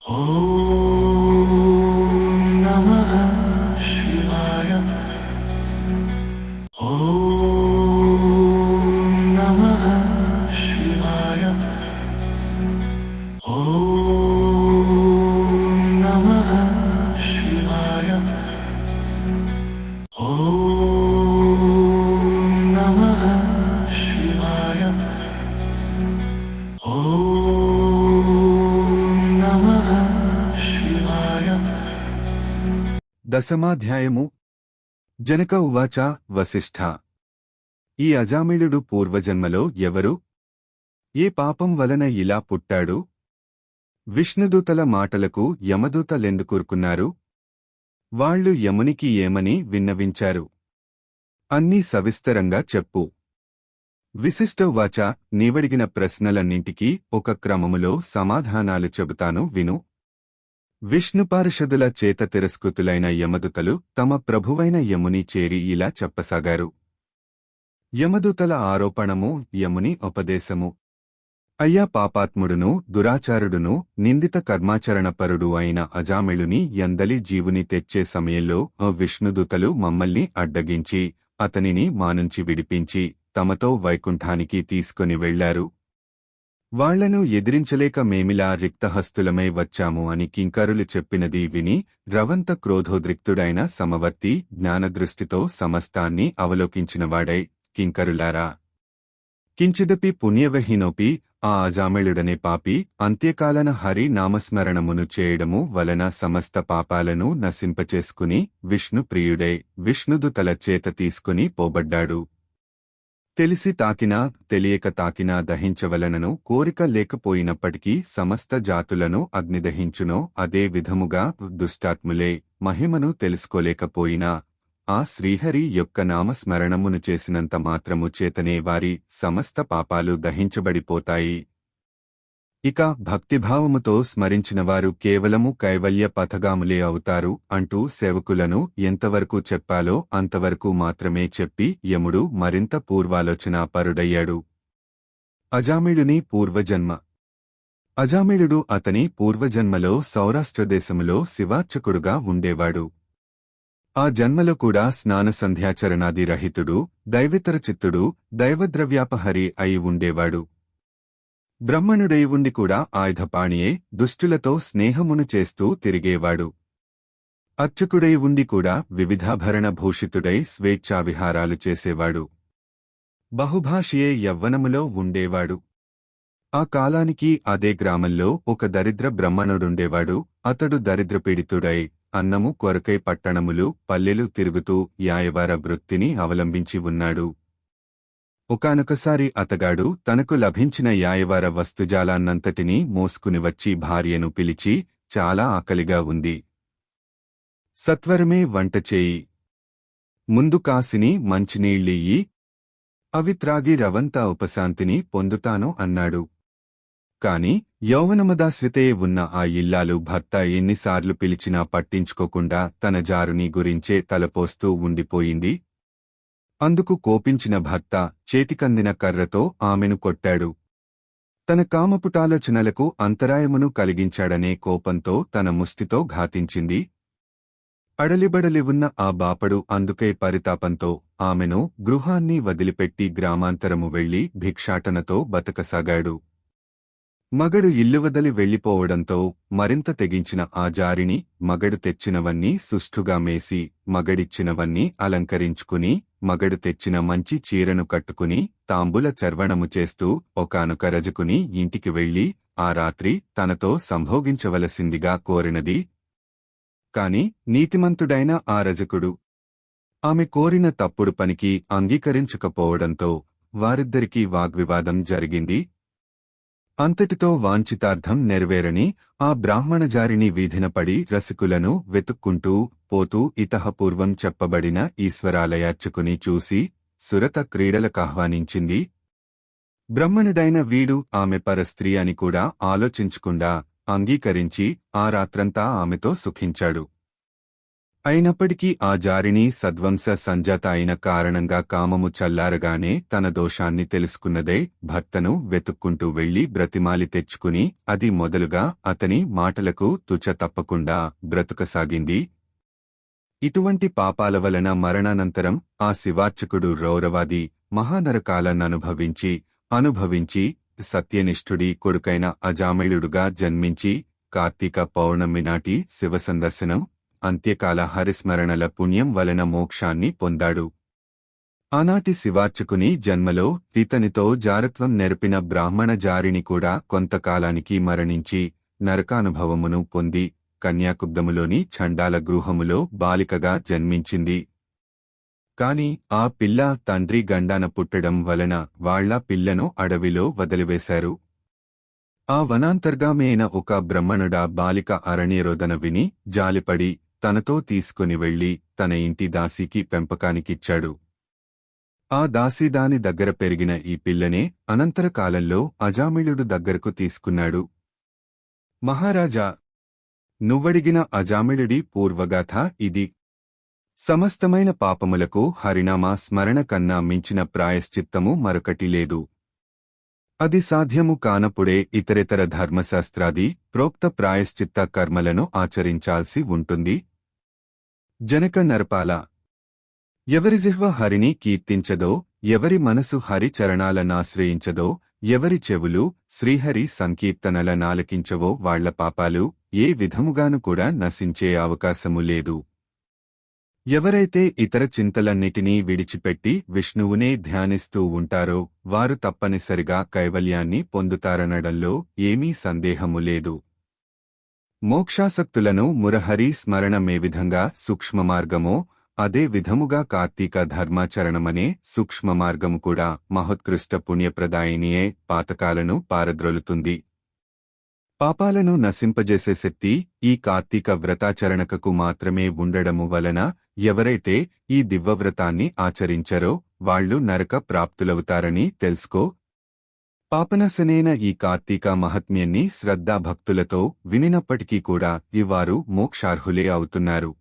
ఓం నమః శివాయ. ఓం నమః శివాయ. ఓం నమః శివాయ. ఓం నమః శివాయ. ఓం నమః శివాయ. దశమాధ్యాయము. జనక ఉవాచ వసిష్ఠ, ఈ అజామిళుడు పూర్వజన్మలో ఎవరు? ఏ పాపం వలన ఇలా పుట్టాడు? విష్ణుదూతల మాటలకు యమదూతలెందుకూరుకున్నారు? వాళ్ళు యమునికి ఏమని విన్నవించారు? అన్నీ సవిస్తరంగా చెప్పు. విశిష్ట ఉవాచ, నీవడిగిన ప్రశ్నలన్నింటికీ ఒక క్రమములో సమాధానాలు చెబుతాను విను. విష్ణుపార్షదుల చేత తిరస్కృతులైన యమదూతలు తమ ప్రభువైన యముని చేరి ఇలా చెప్పసాగారు. యమదూతల ఆరోపణము, యముని ఉపదేశము. అయ్యా పాపాత్ముడును దురాచారుడును నిందిత కర్మాచరణపరుడు అయిన అజామిళుని యందలి జీవుని తెచ్చే సమయంలో విష్ణుదూతలు మమ్మల్ని అడ్డగించి అతనిని మానుంచి విడిపించి తమతో వైకుంఠానికి తీసుకొని వెళ్లారు. వాళ్లను ఎదిరించలేక మేమిలా రిక్తహస్తులమై వచ్చాము అని కింకరులు చెప్పినది విని రవంత క్రోధోద్రిక్తుడైన సమవర్తి జ్ఞానదృష్టితో సమస్తాన్ని అవలోకించినవాడై, కింకరులారా, కించిదపి పుణ్యవహీనోపి ఆ అజామిళుడనే పాపి అంత్యకాలన హరి నామస్మరణమును చేయడము వలన సమస్త పాపాలను నశింపచేసుకుని విష్ణుప్రియుడై విష్ణుదూతల చేత తీసుకుని పోబడ్డాడు. తెలిసి తాకినా తెలియక తాకినా దహించవలనను కోరిక లేకపోయినప్పటికీ సమస్త జాతులను అగ్నిదహించునో అదే విధముగా దుష్టాత్ములే మహిమను తెలుసుకోలేకపోయినా ఆ శ్రీహరి యొక్క నామస్మరణమును చేసినంత మాత్రము చేతనే వారి సమస్త పాపాలు దహించబడిపోతాయి. ఇక భక్తిభావముతో స్మరించినవారు కేవలము కైవల్య పథగాములే అవుతారు అంటూ సేవకులను ఎంతవరకు చెప్పాలో అంతవరకు మాత్రమే చెప్పి యముడు మరింత పూర్వాలోచనాపరుడయ్యాడు. అజామిళుని పూర్వజన్మ. అజామిళుడు అతని పూర్వజన్మలో సౌరాష్ట్రదేశములో శివార్చకుడుగా ఉండేవాడు. ఆ జన్మలో కూడా స్నానసంధ్యాచరణాది రహితుడు, దైవేతరచిత్తుడు, దైవద్రవ్యాపహరి అయి ఉండేవాడు. బ్రహ్మణుడై ఉండి కూడా ఆయుధపాణియే దుష్టులతో స్నేహమును చేస్తూ తిరిగేవాడు. అర్చకుడై ఉండి కూడా వివిధాభరణ భూషితుడై స్వేచ్ఛావిహారాలు చేసేవాడు. బహుభాషియే యవ్వనములో ఉండేవాడు. ఆ కాలానికి అదే గ్రామంలో ఒక దరిద్ర బ్రహ్మణుడుండేవాడు. అతడు దరిద్రపీడితుడై అన్నము కొరకై పట్టణములు పల్లెలు తిరుగుతూ యాయవార వృత్తిని అవలంబించి ఉన్నాడు. ఒకానొకసారి అతగాడు తనకు లభించిన యాయవార వస్తుజాలాన్నంతటినీ మోసుకుని వచ్చి భార్యను పిలిచి, చాలా ఆకలిగా ఉంది, సత్వరమే వంట చేయి, ముందు కాసిని మంచినీళ్ళియ్యి, అవి త్రాగి రవంత ఉపశాంతిని పొందుతాను అన్నాడు. కాని యౌవనమదాశ్రితే ఉన్న ఆ ఇల్లాలు భర్త ఎన్నిసార్లు పిలిచినా పట్టించుకోకుండా తన జారుని గురించే తలపోస్తూ ఉండిపోయింది. అందుకు కోపించిన భర్త చేతికందిన కర్రతో ఆమెను కొట్టాడు. తన కామపుటాలోచనలకు అంతరాయమును కలిగించాడనే కోపంతో తన ముష్టితో ఘాతించింది. అడలిబడలి ఉన్న ఆ బాపడు అందుకై పరితాపంతో ఆమెను గృహాన్ని వదిలిపెట్టి గ్రామాంతరము వెళ్లి భిక్షాటనతో బతకసాగాడు. మగడు ఇల్లు వదలి వెళ్లిపోవడంతో మరింత తెగించిన ఆ జారిని మగడు తెచ్చినవన్నీ సుష్ఠుగా మేసి, మగడిచ్చినవన్నీ అలంకరించుకుని, మగడు తెచ్చిన మంచి చీరను కట్టుకుని తాంబూల చర్వణము చేస్తూ ఒకానొక రజకుని ఇంటికి వెళ్లి ఆ రాత్రి తనతో సంభోగించవలసిందిగా కోరినది. కాని నీతిమంతుడైన ఆ రజకుడు ఆమె కోరిన తప్పుడు పనికి అంగీకరించకపోవడంతో వారిద్దరికీ వాగ్వివాదం జరిగింది. అంతటితో వాంఛితార్థం నెరవేరని ఆ బ్రాహ్మణజారిని వీధినపడి రసికులను వెతుక్కుంటూ పోతూ ఇతఃపూర్వం చెప్పబడిన ఈశ్వరాలయార్చకుని చూసి సురత క్రీడలకాహ్వానించింది. బ్రహ్మణుడైన వీడు ఆమె పరస్త్రీ అని కూడా ఆలోచించకుండా అంగీకరించి ఆ రాత్రంతా ఆమెతో సుఖించాడు. అయినప్పటికీ ఆ జారిని సద్వంశ సంజాత అయిన కారణంగా కామము చల్లారగానే తన దోషాన్ని తెలుసుకున్నదే భర్తను వెతుక్కుంటూ వెళ్లి బ్రతిమాలి తెచ్చుకుని అది మొదలుగా అతని మాటలకు తుచ తప్పకుండా బ్రతుకసాగింది. ఇటువంటి పాపాల వలన మరణానంతరం ఆ శివార్చకుడు రౌరవాది మహానరకాలననుభవించి సత్యనిష్ఠుడి కొడుకైన అజామిళుడుగా జన్మించి కార్తీక పౌర్ణమి నాటి శివసందర్శనం అంత్యకాల హరిస్మరణల పుణ్యం వలన మోక్షాన్ని పొందాడు. ఆనాటి శివార్చకుని జన్మలో ఇతనితో జారత్వం నెరపిన బ్రాహ్మణ జారిని కూడా కొంతకాలానికి మరణించి నరకానుభవమును పొంది కన్యాకుబ్దములోని చండాల గృహములో బాలికగా జన్మించింది. కాని ఆ పిల్ల తండ్రి గండాన పుట్టడం వలన వాళ్ల పిల్లను అడవిలో వదిలివేశారు. ఆ వనాంతర్గామి ఒక బ్రహ్మణుడా బాలిక అరణ్యరోదన విని జాలిపడి తనతో తీసుకుని వెళ్లి తన ఇంటి దాసీకి పెంపకానికిచ్చాడు. ఆ దాసీ దాని దగ్గర పెరిగిన ఈ పిల్లనే అనంతరకాలంలో అజామిళుడు దగ్గరకు తీసుకున్నాడు. మహారాజా, నువ్వడిగిన అజామిళుడి పూర్వగాథ ఇది. సమస్తమైన పాపములకు హరినామ స్మరణ కన్నా మించిన ప్రాయశ్చిత్తము మరొకటి లేదు. అది సాధ్యము కానప్పుడే ఇతరేతర ధర్మశాస్త్రాది ప్రోక్త ప్రాయశ్చిత్త కర్మలను ఆచరించాల్సి ఉంటుంది. జనక నరపాల, ఎవరి జిహ్వ హరిని కీర్తించదో, ఎవరి మనసు హరి చరణాలనాశ్రయించదో, ఎవరి చెవులు శ్రీహరి సంకీర్తనల నాలకించవో వాళ్ల పాపాలు ఏ విధముగాను కూడా నశించే అవకాశము లేదు. ఎవరైతే ఇతర చింతలన్నిటినీ విడిచిపెట్టి విష్ణువునే ధ్యానిస్తూ ఉంటారో వారు తప్పనిసరిగా కైవల్యాన్ని పొందుతారనడంలో ఏమీ సందేహము లేదు. మోక్షాసక్తులను మురహరి స్మరణమే విధంగా సూక్ష్మమార్గమో అదే విధముగా కార్తీక ధర్మాచరణమనే సూక్ష్మమార్గము కూడా మహోత్కృష్ట పుణ్యప్రదాయినియే పాతకాలను పారద్రోలుతుంది. పాపాలను నశింపజేసే శక్తి ఈ కార్తీక వ్రతాచరణకు మాత్రమే ఉండడము వలన ఎవరైతే ఈ దివ్యవ్రతాన్ని ఆచరించరో వాళ్లు నరక ప్రాప్తులవుతారని తెలుసుకో. పాపనశనైన ఈ కార్తీక మహాత్మ్యాన్ని శ్రద్ధాభక్తులతో వినినప్పటికీ కూడా ఇవారు మోక్షార్హులే అవుతున్నారు.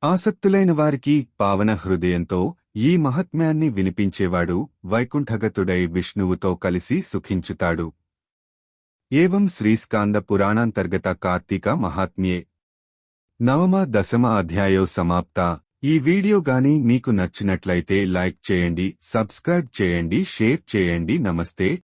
ఆసక్తులైన వారికి పావన హృదయంతో ఈ మహాత్మ్యాన్ని వినిపించేవాడు వైకుంఠగతుడై విష్ణువుతో కలిసి సుఖించుతాడు. ఏవం శ్రీస్కాంద పురాణాంతర్గత కార్తీక మహాత్మ్యే నవమ దశమ అధ్యాయో సమాప్త. ఈ వీడియో గాని మీకు నచ్చినట్లయితే లైక్ చేయండి, సబ్స్క్రైబ్ చేయండి, షేర్ చేయండి. నమస్తే.